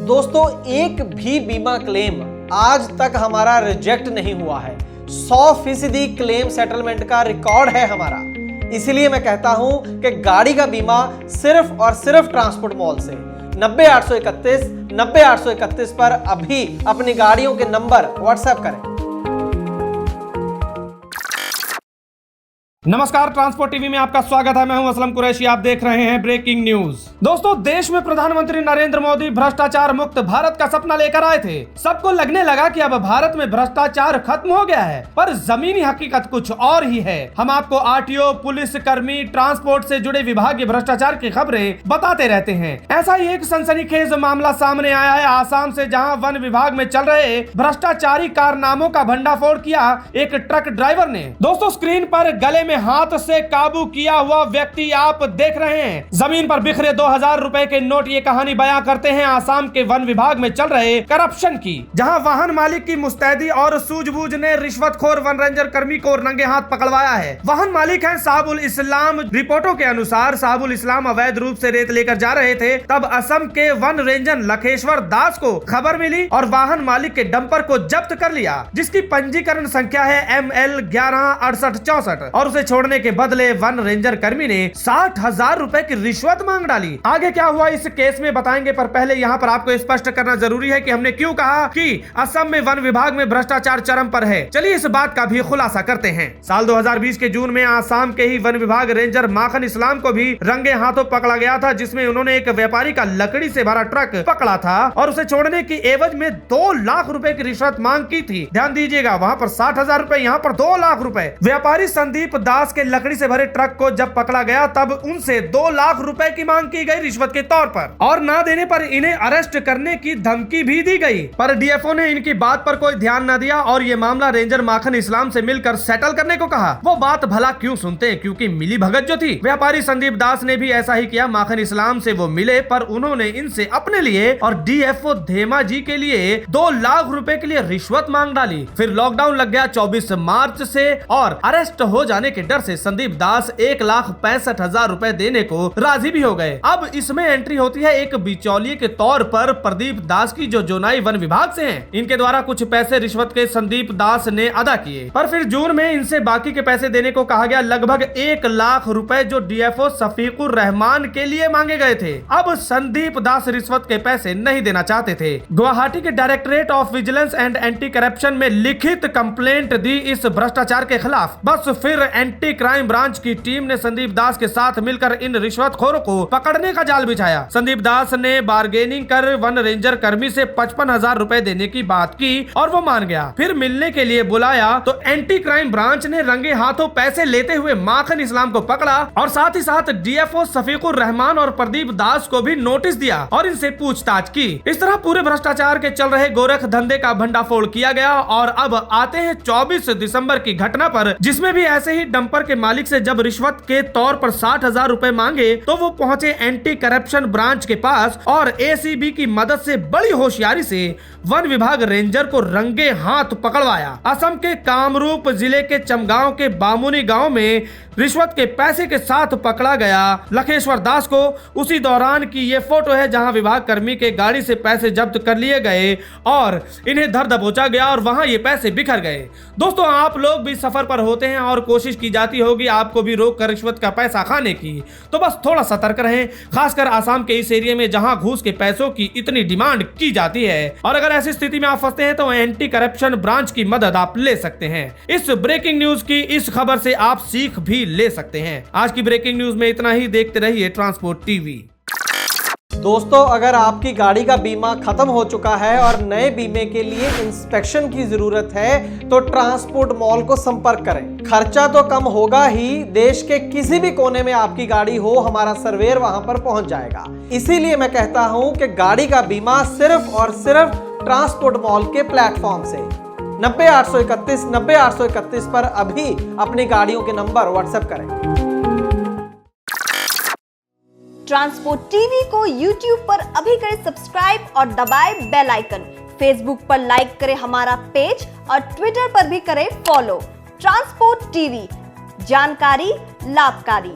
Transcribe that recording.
दोस्तों एक भी बीमा क्लेम आज तक हमारा रिजेक्ट नहीं हुआ है। 100% क्लेम सेटलमेंट का रिकॉर्ड है हमारा। इसीलिए मैं कहता हूं कि गाड़ी का बीमा सिर्फ और सिर्फ ट्रांसपोर्ट मॉल से 90-831 पर अभी अपनी गाड़ियों के नंबर व्हाट्सएप करें। नमस्कार, ट्रांसपोर्ट टीवी में आपका स्वागत है। मैं हूं असलम कुरैशी। आप देख रहे हैं ब्रेकिंग न्यूज। दोस्तों, देश में प्रधानमंत्री नरेंद्र मोदी भ्रष्टाचार मुक्त भारत का सपना लेकर आए थे। सबको लगने लगा कि अब भारत में भ्रष्टाचार खत्म हो गया है, पर जमीनी हकीकत कुछ और ही है। हम आपको आरटीओ, पुलिस कर्मी, ट्रांसपोर्ट से जुड़े विभागीय भ्रष्टाचार की खबरें बताते रहते हैं। ऐसा ही एक सनसनीखेज मामला सामने आया है आसाम से, जहाँ वन विभाग में चल रहे भ्रष्टाचारी कारनामों का भंडाफोड़ किया एक ट्रक ड्राइवर ने। दोस्तों, स्क्रीन पर गले में हाथ से काबू किया हुआ व्यक्ति आप देख रहे हैं। जमीन पर बिखरे 2000 रुपए के नोट ये कहानी बयां करते हैं आसाम के वन विभाग में चल रहे करप्शन की, जहां वाहन मालिक की मुस्तैदी और सूझबूझ ने रिश्वतखोर वन रेंजर कर्मी को रंगे हाथ पकड़वाया है। वाहन मालिक है साबुल इस्लाम। रिपोर्टों के अनुसार साबुल इस्लाम अवैध रूप से रेत लेकर जा रहे थे। तब असम के वन रेंजर लखेश्वर दास को खबर मिली और वाहन मालिक के डंपर को जब्त कर लिया, जिसकी पंजीकरण संख्या है ML 116864 और उसे छोड़ने के बदले वन रेंजर कर्मी ने 60,000 रुपए की रिश्वत मांग डाली। आगे क्या हुआ इस केस में बताएंगे, पर पहले यहाँ पर आपको स्पष्ट करना जरूरी है कि हमने क्यों कहा कि असम में वन विभाग में भ्रष्टाचार चरम पर है। चलिए इस बात का भी खुलासा करते हैं। साल 2020 के जून में आसाम के ही वन विभाग रेंजर माखन इस्लाम को भी रंगे हाथों पकड़ा गया था, जिसमें उन्होंने एक व्यापारी का लकड़ी से भरा ट्रक पकड़ा था और उसे छोड़ने की एवज में 2 लाख रुपए की रिश्वत मांग की थी। ध्यान दीजिएगा, वहाँ पर 60,000 रुपए, यहाँ पर 2 लाख रुपए। व्यापारी संदीप दास के लकड़ी से भरे ट्रक को जब पकड़ा गया तब उनसे 2 लाख रुपए की मांग की गई रिश्वत के तौर पर, और ना देने पर इन्हें अरेस्ट करने की धमकी भी दी गई। पर डीएफओ ने इनकी बात पर कोई ध्यान न दिया और ये मामला रेंजर माखन इस्लाम से मिलकर सेटल करने को कहा। वो बात भला क्यों सुनते हैं, क्योंकि मिली भगत जो थी। व्यापारी संदीप दास ने भी ऐसा ही किया। माखन इस्लाम से वो मिले, पर उन्होंने इनसे अपने लिए और डीएफओ धेमा जी के लिए 2 लाख रुपए के लिए रिश्वत मांग डाली। फिर लॉकडाउन लग गया 24 मार्च से, और अरेस्ट हो जाने के डर से संदीप दास 1,65,000 रुपए देने को राजी भी हो गए। अब इसमें एंट्री होती है एक बिचौलिए के तौर पर प्रदीप दास की, जो जोनाई वन विभाग से हैं। इनके द्वारा कुछ पैसे रिश्वत के संदीप दास ने अदा किए, पर फिर जून में इनसे बाकी के पैसे देने को कहा गया, लगभग 1 लाख रुपए, जो डीएफओ शफीकुर रहमान के लिए मांगे गए थे। अब संदीप दास रिश्वत के पैसे नहीं देना चाहते थे। गुवाहाटी के directorate of vigilance and anti corruption में लिखित कंप्लेंट दी इस भ्रष्टाचार के खिलाफ। बस फिर एंटी क्राइम ब्रांच की टीम ने संदीप दास के साथ मिलकर इन रिश्वतखोरों को पकड़ने का जाल बिछाया। संदीप दास ने बार्गेनिंग कर वन रेंजर कर्मी से 55,000 रुपए देने की बात की और वो मान गया। फिर मिलने के लिए बुलाया तो एंटी क्राइम ब्रांच ने रंगे हाथों पैसे लेते हुए माखन इस्लाम को पकड़ा और साथ ही साथ डीएफओ शफीकुर रहमान और प्रदीप दास को भी नोटिस दिया और इनसे पूछताछ की। इस तरह पूरे भ्रष्टाचार के चल रहे गोरख धंधे का भंडाफोड़ किया गया। और अब आते हैं 24 दिसंबर की घटना पर, जिसमें भी ऐसे ही डंपर के मालिक से जब रिश्वत के तौर पर 60,000 रुपए मांगे तो वो पहुंचे एंटी करप्शन ब्रांच के पास और एसीबी की मदद से बड़ी होशियारी से वन विभाग रेंजर को रंगे हाथ पकड़वाया। असम के कामरूप जिले के चमगांव के बामुनी गांव में रिश्वत के पैसे के साथ पकड़ा गया लखेश्वर दास को। उसी दौरान की ये फोटो है जहां विभाग कर्मी के गाड़ी से पैसे जब्त कर लिए गए और इन्हें धर दबोचा गया और वहां ये पैसे बिखर गए। दोस्तों, आप लोग भी सफर पर होते हैं और कोशिश की जाती होगी आपको भी रोक कर रिश्वत का पैसा खाने की, तो बस थोड़ा सतर्क रहें, खासकर आसाम के इस एरिया में जहां घूस के पैसों की इतनी डिमांड की जाती है। और अगर ऐसी स्थिति में आप फंसते हैं तो एंटी करप्शन ब्रांच की मदद आप ले सकते हैं। इस ब्रेकिंग न्यूज की इस खबर से आप सीख भी ले सकते हैं। आज की ब्रेकिंग न्यूज में इतना ही। देखते रहिए ट्रांसपोर्ट टीवी। दोस्तों, अगर आपकी गाड़ी का बीमा खत्म हो चुका है और नए बीमे के लिए इंस्पेक्शन की जरूरत है तो ट्रांसपोर्ट मॉल को संपर्क करें। खर्चा तो कम होगा ही, देश के किसी भी कोने में आपकी गाड़ी हो, हमारा सर्वेयर वहां पर पहुंच जाएगा। इसीलिए मैं कहता हूं कि गाड़ी का बीमा सिर्फ और सिर्फ ट्रांसपोर्ट मॉल के प्लेटफॉर्म से 90-831 पर अभी अपनी गाड़ियों के नंबर व्हाट्सएप करें। ट्रांसपोर्ट टीवी को यूट्यूब पर अभी करें सब्सक्राइब और दबाएं बेल आइकन। फेसबुक पर लाइक करें हमारा पेज और ट्विटर पर भी करें फॉलो। ट्रांसपोर्ट टीवी, जानकारी लाभकारी।